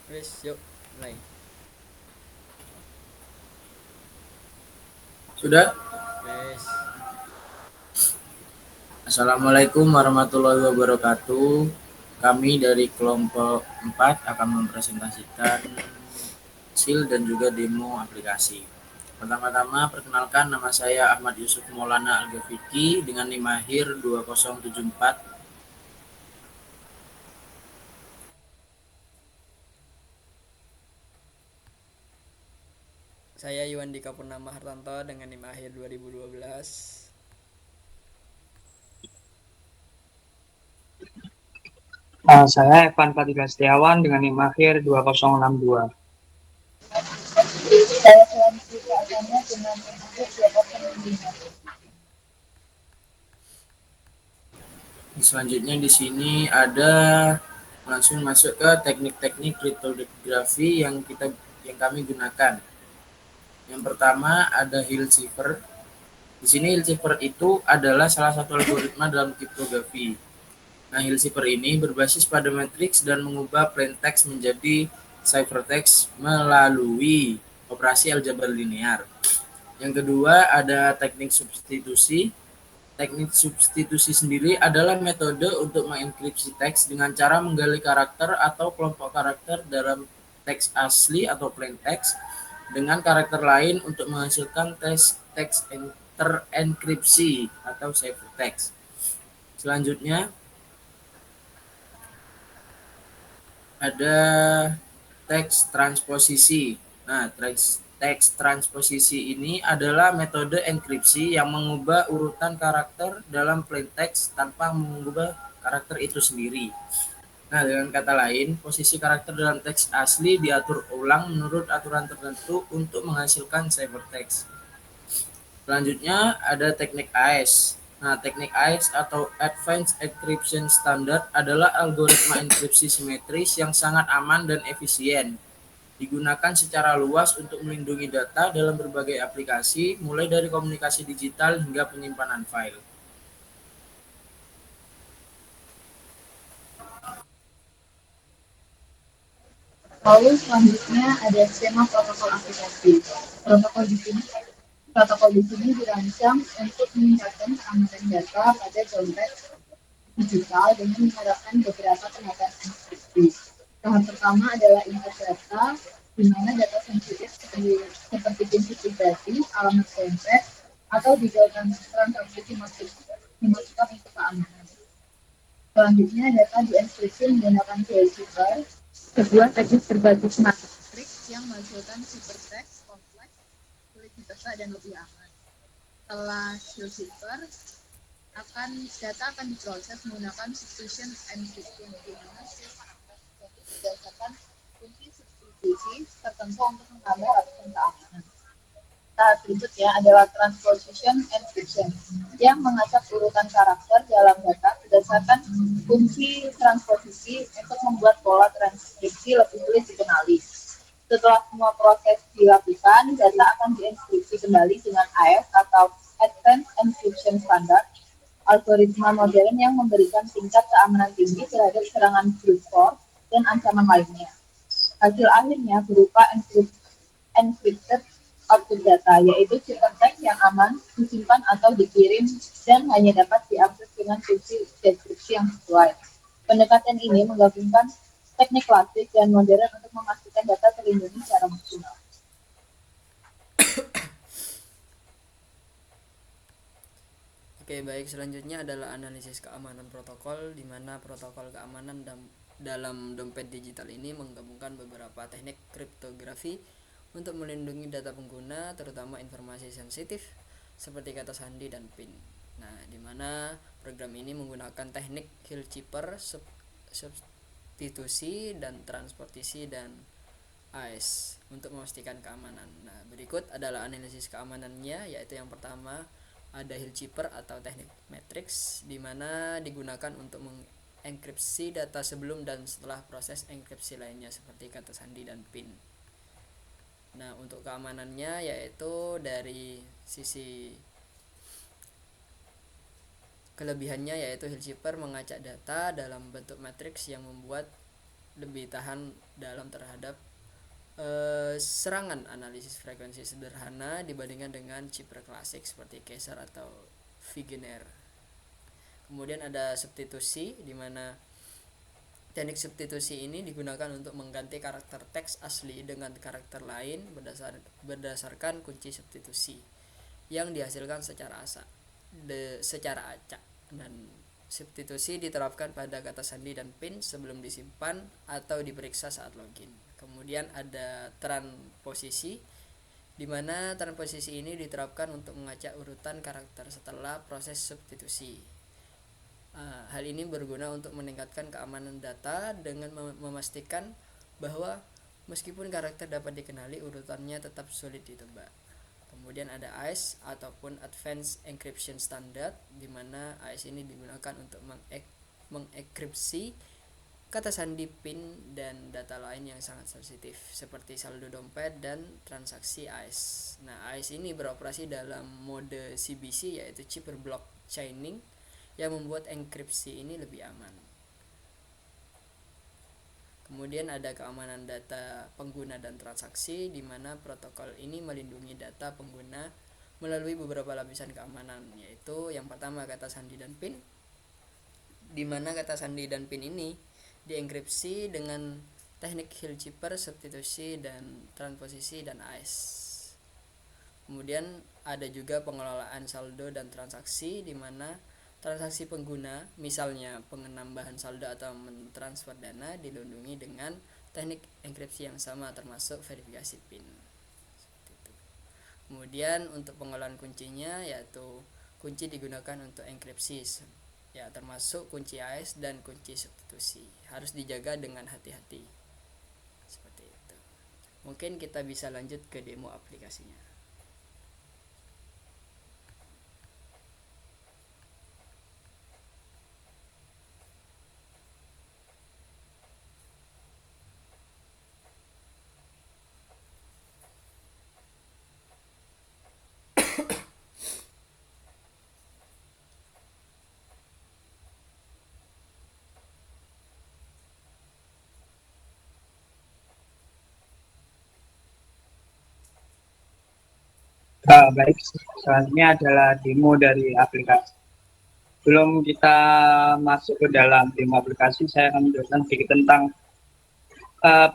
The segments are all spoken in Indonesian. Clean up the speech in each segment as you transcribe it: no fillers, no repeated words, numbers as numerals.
Wes, yuk mulai. Sudah? Wes. Assalamualaikum warahmatullahi wabarakatuh. Kami dari kelompok 4 akan mempresentasikan sil dan juga demo aplikasi. Pertama-tama perkenalkan, nama saya Ahmad Yusuf Maulana Al-Gafiki dengan NIM akhir 2074. Saya Yuandika Purnama Hartanto dengan NIM akhir 2012. Saya Evan Fadila Setiawan dengan NIM akhir 2062. Saya Felansi Keagama dengan NIM 205. Selanjutnya di sini ada langsung masuk ke teknik-teknik kriptografi yang kami gunakan. Yang pertama ada Hill Cipher. Di sini Hill Cipher itu adalah salah satu algoritma dalam kriptografi. Nah, Hill Cipher ini berbasis pada matriks dan mengubah plain text menjadi ciphertext melalui operasi aljabar linear. Yang kedua ada teknik substitusi. Teknik substitusi sendiri adalah metode untuk mengenkripsi teks dengan cara menggali karakter atau kelompok karakter dalam teks asli atau plain text dengan karakter lain untuk menghasilkan teks terenkripsi atau ciphertext. Selanjutnya ada teks transposisi. Nah, teks transposisi ini adalah metode enkripsi yang mengubah urutan karakter dalam plain text tanpa mengubah karakter itu sendiri. Nah, dengan kata lain, posisi karakter dalam teks asli diatur ulang menurut aturan tertentu untuk menghasilkan ciphertext. Selanjutnya ada teknik AES. Nah, teknik AES atau Advanced Encryption Standard adalah algoritma enkripsi simetris yang sangat aman dan efisien. Digunakan secara luas untuk melindungi data dalam berbagai aplikasi, mulai dari komunikasi digital hingga penyimpanan file. Lalu selanjutnya ada skema protokol aplikasi. Protokol di sini dirancang untuk meningkatkan keamanan data pada dompet digital dengan menerapkan beberapa tahapan enkripsi. Tahap pertama adalah input data, di mana data sensitif seperti kunci pribadi, alamat dompet, atau detail transaksi dimasukkan untuk keamanan. Selanjutnya, data dienkripsi menggunakan cipher, sebuah teknik berbasis matriks yang menghasilkan ciphertext kompleks, sulit dibaca dan lebih aman. Setelah cipher, data akan diproses menggunakan substitution encryption, di mana berdasarkan kunci substitusi tertentu untuk menambah lapisan keamanan. Tahap berikutnya adalah transposition encryption yang mengacak urutan karakter dalam data berdasarkan kunci transposisi untuk membuat pola transkripsi lebih sulit dikenali. Setelah semua proses dilakukan, data akan dienkripsi kembali dengan AES atau Advanced Encryption Standard, algoritma modern yang memberikan tingkat keamanan tinggi terhadap serangan brute force dan ancaman lainnya. Hasil akhirnya berupa encrypted output data, yaitu ciphertext yang aman, disimpan atau dikirim, dan hanya dapat diakses dengan kunci deskripsi yang sesuai. Pendekatan ini menggabungkan teknik klasik dan modern untuk memastikan data terlindungi secara maksimal. Oke, baik, selanjutnya adalah analisis keamanan protokol, di mana protokol keamanan dalam dompet digital ini menggabungkan beberapa teknik kriptografi untuk melindungi data pengguna, terutama informasi sensitif seperti kata sandi dan PIN. Nah, di mana program ini menggunakan teknik Hill Cipher, substitusi dan transportasi dan AES untuk memastikan keamanan. Nah, berikut adalah analisis keamanannya, yaitu yang pertama ada Hill Cipher atau teknik matrix, di mana digunakan untuk mengenkripsi data sebelum dan setelah proses enkripsi lainnya seperti kata sandi dan PIN. Nah, untuk keamanannya yaitu dari sisi kelebihannya yaitu Hill Cipher mengacak data dalam bentuk matriks yang membuat lebih tahan dalam terhadap serangan analisis frekuensi sederhana dibandingkan dengan chipper klasik seperti Quasar atau Wegener. Kemudian ada substitusi, di mana teknik substitusi ini digunakan untuk mengganti karakter teks asli dengan karakter lain berdasarkan kunci substitusi yang dihasilkan secara acak, dan substitusi diterapkan pada kata sandi dan PIN sebelum disimpan atau diperiksa saat login. Kemudian ada transposisi, di mana transposisi ini diterapkan untuk mengacak urutan karakter setelah proses substitusi. Hal ini berguna untuk meningkatkan keamanan data dengan memastikan bahwa meskipun karakter dapat dikenali, urutannya tetap sulit ditebak. Kemudian ada AES ataupun Advanced Encryption Standard, di mana AES ini digunakan untuk mengekripsi kata sandi PIN dan data lain yang sangat sensitif seperti saldo dompet dan transaksi AES. Nah, AES ini beroperasi dalam mode CBC, yaitu Chipper Block Chaining, yang membuat enkripsi ini lebih aman. Kemudian ada keamanan data pengguna dan transaksi, di mana protokol ini melindungi data pengguna melalui beberapa lapisan keamanan, yaitu yang pertama kata sandi dan PIN, di mana kata sandi dan PIN ini dienkripsi dengan teknik Hill Chipper, substitusi dan transposisi dan AES. Kemudian ada juga pengelolaan saldo dan transaksi, di mana transaksi pengguna, misalnya penambahan saldo atau mentransfer dana, dilindungi dengan teknik enkripsi yang sama termasuk verifikasi PIN. Kemudian untuk pengelolaan kuncinya, yaitu kunci digunakan untuk enkripsi, ya termasuk kunci AES dan kunci substitusi, harus dijaga dengan hati-hati. Seperti itu. Mungkin kita bisa lanjut ke demo aplikasinya. Baik, selanjutnya adalah demo dari aplikasi. Sebelum kita masuk ke dalam demo aplikasi, saya akan menjelaskan sedikit tentang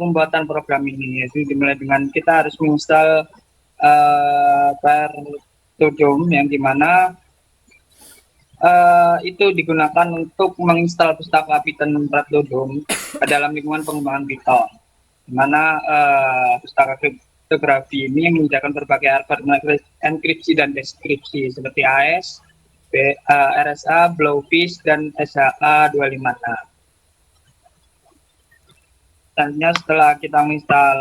pembuatan program ini, yaitu dimulai dengan kita harus menginstal Todom, yang dimana itu digunakan untuk menginstal pustaka Python Todom dalam lingkungan pengembangan Python, di mana pustaka kriptografi ini menyediakan berbagai hardware enkripsi dan deskripsi seperti AES, RSA, Blowfish, dan SHA-256. Selanjutnya, setelah kita menginstal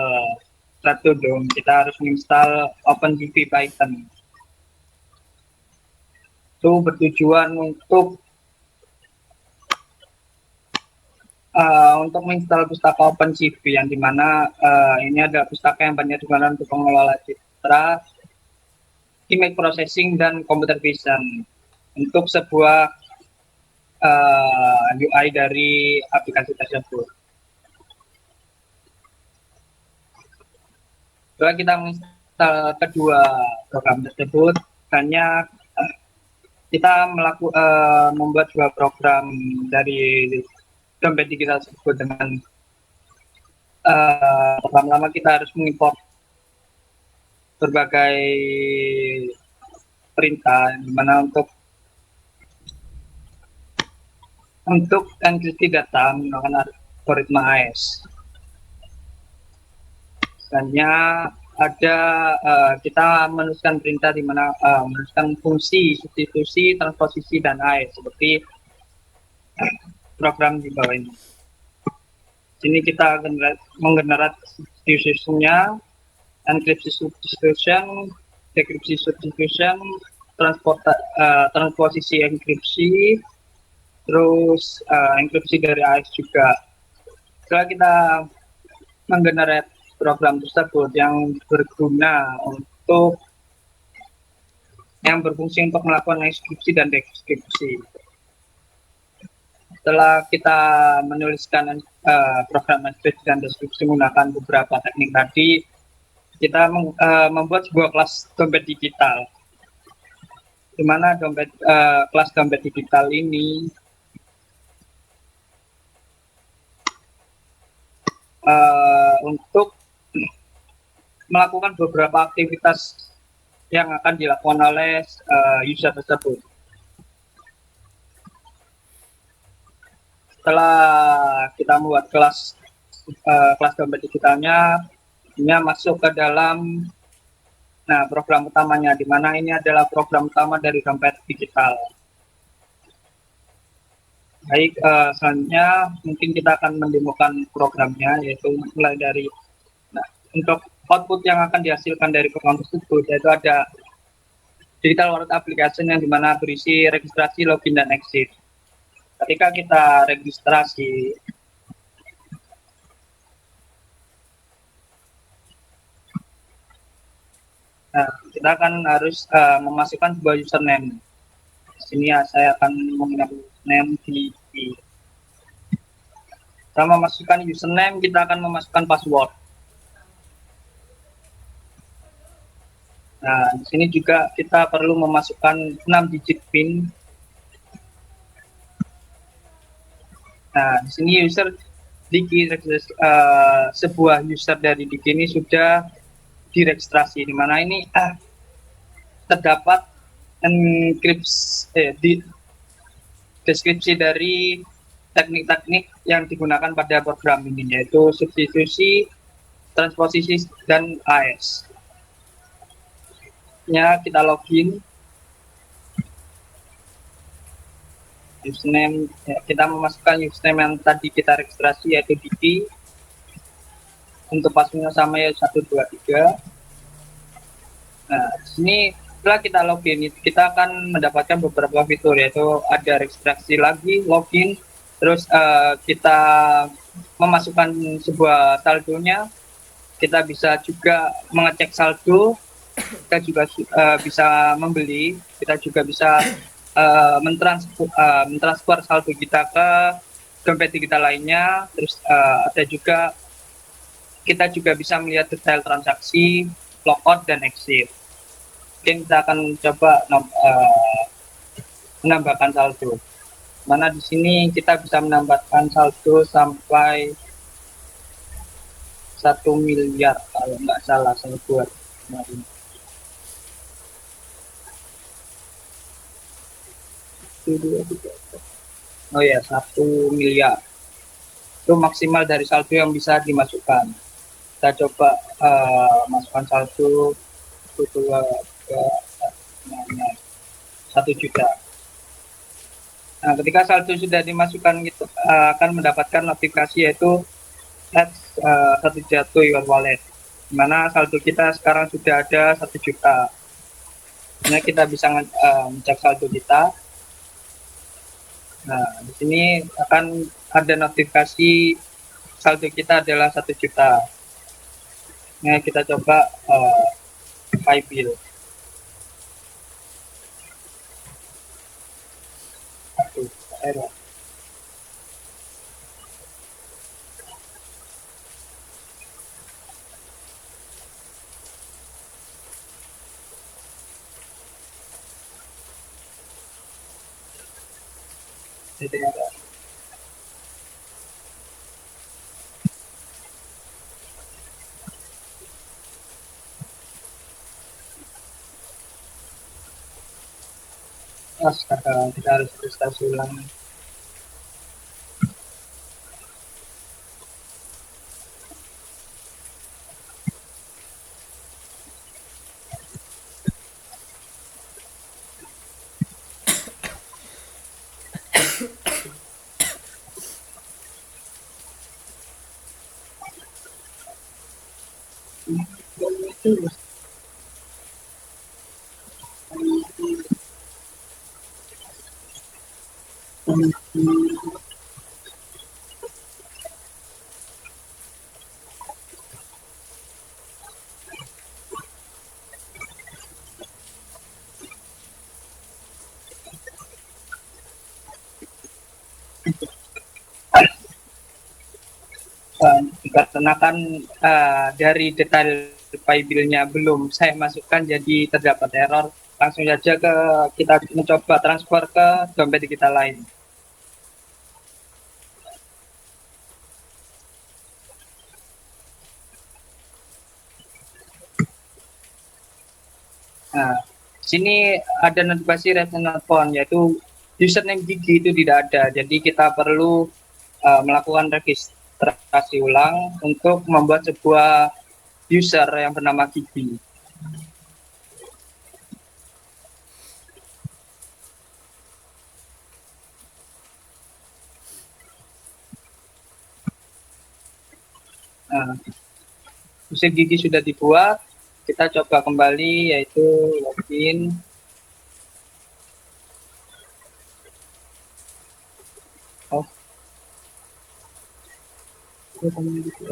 Todom, kita harus menginstal OpenCV Python. Itu bertujuan untuk menginstal pustaka OpenCV, yang dimana ini adalah pustaka yang banyak digunakan untuk mengelola citra, image processing, dan computer vision untuk sebuah UI dari aplikasi tersebut. Setelah kita menginstal kedua program tersebut, hanya kita membuat dua program dari dompet kita sebut dengan pertama-tama kita harus mengimport berbagai perintah, dimana untuk enkripsi data menggunakan algoritma AES. Selanjutnya ada kita menuliskan perintah di mana menuliskan fungsi substitusi, transposisi, dan AES seperti program di bawah ini. Sini kita menggenerate substitusinya, enkripsi substitution, dekripsi substitution, transposisi enkripsi, terus enkripsi dari AES juga. Setelah kita menggenerate program tersebut yang berfungsi untuk melakukan enkripsi dan dekripsi. Setelah kita menuliskan program matriks dan deskripsi menggunakan beberapa teknik tadi, kita membuat sebuah kelas dompet digital, di mana kelas dompet digital ini untuk melakukan beberapa aktivitas yang akan dilakukan oleh user tersebut. Setelah kita membuat kelas dompet digitalnya, ini masuk ke dalam program utamanya, di mana ini adalah program utama dari dompet digital. Baik, selanjutnya mungkin kita akan mendemokan programnya, yaitu mulai dari untuk output yang akan dihasilkan dari program tersebut, yaitu ada digital wallet application yang dimana berisi registrasi, login, dan exit. Ketika kita registrasi, kita akan harus memasukkan sebuah username. Di sini saya akan menggunakan username di Setelah memasukkan username, kita akan memasukkan password. Nah, di sini juga kita perlu memasukkan 6 digit PIN. Nah, di sini sebuah user dari Diki ini sudah diregistrasi, di mana ini terdapat deskripsi dari teknik-teknik yang digunakan pada program ini, yaitu substitusi, transposisi, dan AES. Kita login, username, kita memasukkan username yang tadi kita registrasi, yaitu Diki. Untuk passwordnya sama, ya 123. Nah, di sini setelah kita login, kita akan mendapatkan beberapa fitur, yaitu ada registrasi lagi, login, terus kita memasukkan sebuah saldonya, kita bisa juga mengecek saldo, kita juga bisa membeli, kita juga bisa mentransfer saldo kita ke dompet digital lainnya, terus ada juga kita juga bisa melihat detail transaksi, logout, dan exit. Mungkin kita akan coba menambahkan saldo. Mana di sini kita bisa menambahkan saldo sampai 1 miliar kalau nggak salah saya buat kemarin. Oh ya, 1 miliar. Itu maksimal dari saldo yang bisa dimasukkan. Kita coba masukkan saldo 1 juta. Nah, ketika saldo sudah dimasukkan, kita akan mendapatkan notifikasi, yaitu add 1 juta to your wallet, di mana saldo kita sekarang sudah ada 1 juta. Nah, kita bisa ngecek saldo kita. Nah, di sini akan ada notifikasi saldo kita adalah 1 juta. Nah, kita coba pay bill. Error. Astaga, kita harus registrasi ulang. Dikarenakan dari detail file bill-nya belum saya masukkan, jadi terdapat error. Langsung saja kita mencoba transfer ke dompet digital lain. Nah, sini ada notifikasi return phone, yaitu username Gigi itu tidak ada. Jadi kita perlu melakukan registrasi ulang untuk membuat sebuah user yang bernama Gigi. Nah, user Gigi sudah dibuat. Kita coba kembali, yaitu login. Oh.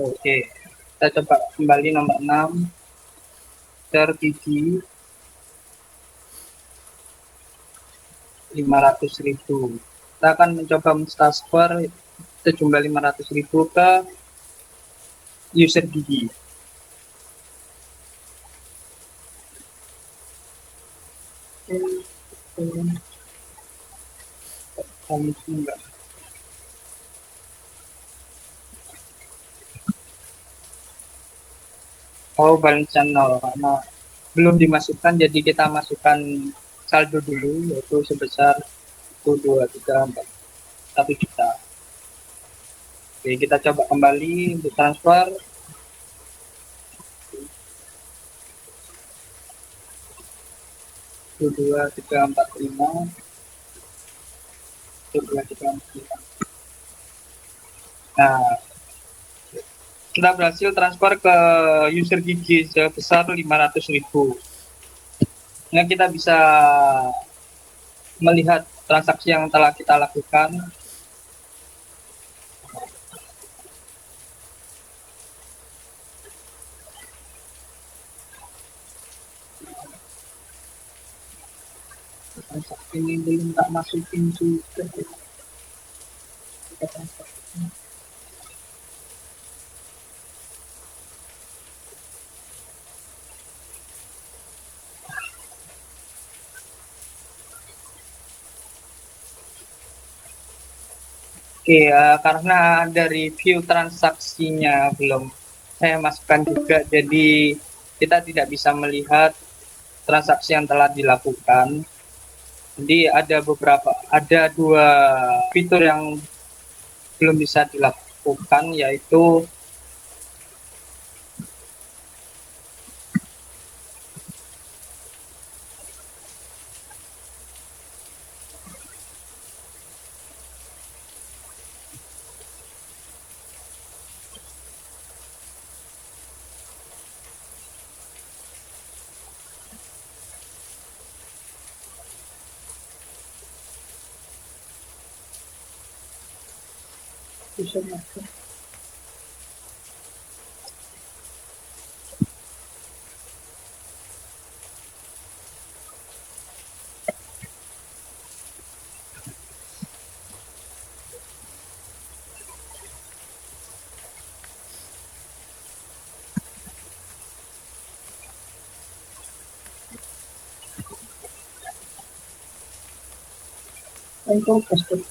Oke, kita coba kembali nomor 6, user Gigi 500.000. Kita akan mencoba mentransfer sejumlah 500.000 ke user Gigi. Enggak. Oh, balance 0 karena belum dimasukkan, jadi kita masukkan saldo dulu, yaitu sebesar 1, 2, 3, 4, 1 juta. Oke, kita coba kembali untuk transfer. 1, 2, 3, 4, 5. 1, 2, 3, 4, 5. Nah, kita berhasil transfer ke user Gigi sebesar 500.000. Nah, kita bisa melihat transaksi yang telah kita lakukan. Transaksi ini belum tak masukin juga. Kita transfer. Oke, karena dari view transaksinya belum saya masukkan juga, jadi kita tidak bisa melihat transaksi yang telah dilakukan. Jadi ada dua fitur yang belum bisa dilakukan, yaitu bisa masuk. Itu pasti.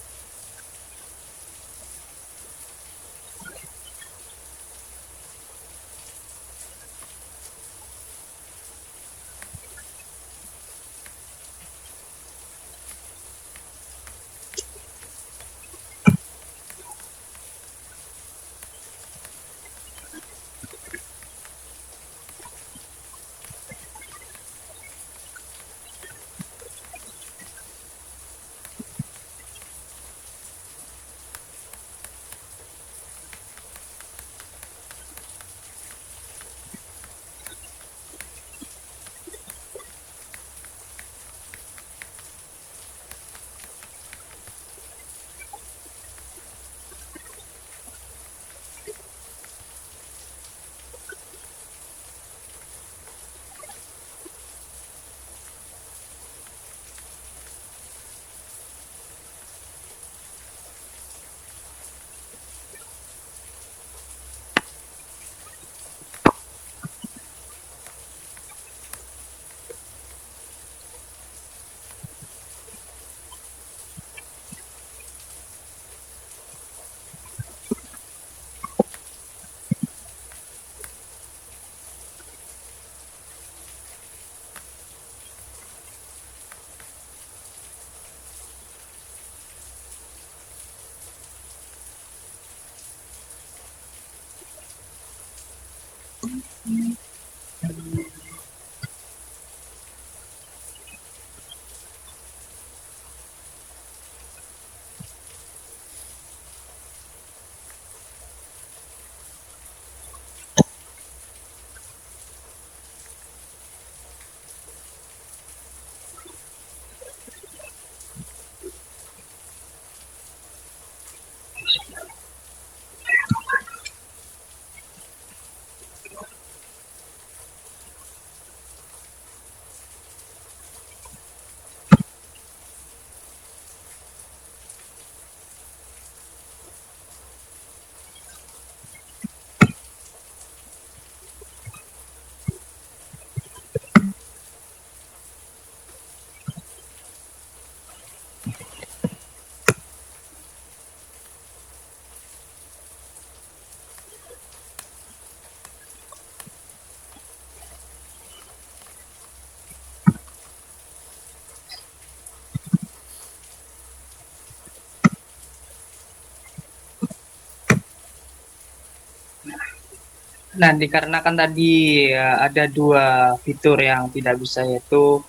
Nah, dikarenakan tadi ada dua fitur yang tidak bisa, yaitu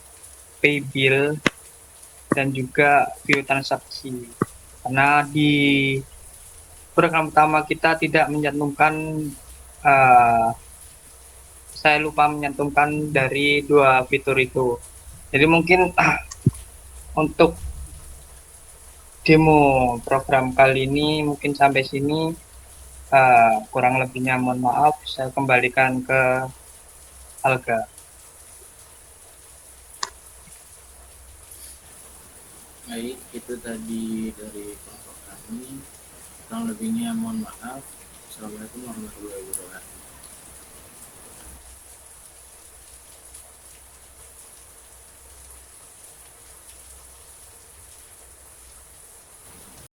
pay bill dan juga view transaksi. Karena di program utama kita tidak mencantumkan, saya lupa menyantumkan dari dua fitur itu. Jadi mungkin untuk demo program kali ini mungkin sampai sini. Kurang lebihnya mohon maaf, saya kembalikan ke Alga. Baik, itu tadi dari kelompok kami. Kurang lebihnya mohon maaf. Assalamualaikum warahmatullahi wabarakatuh.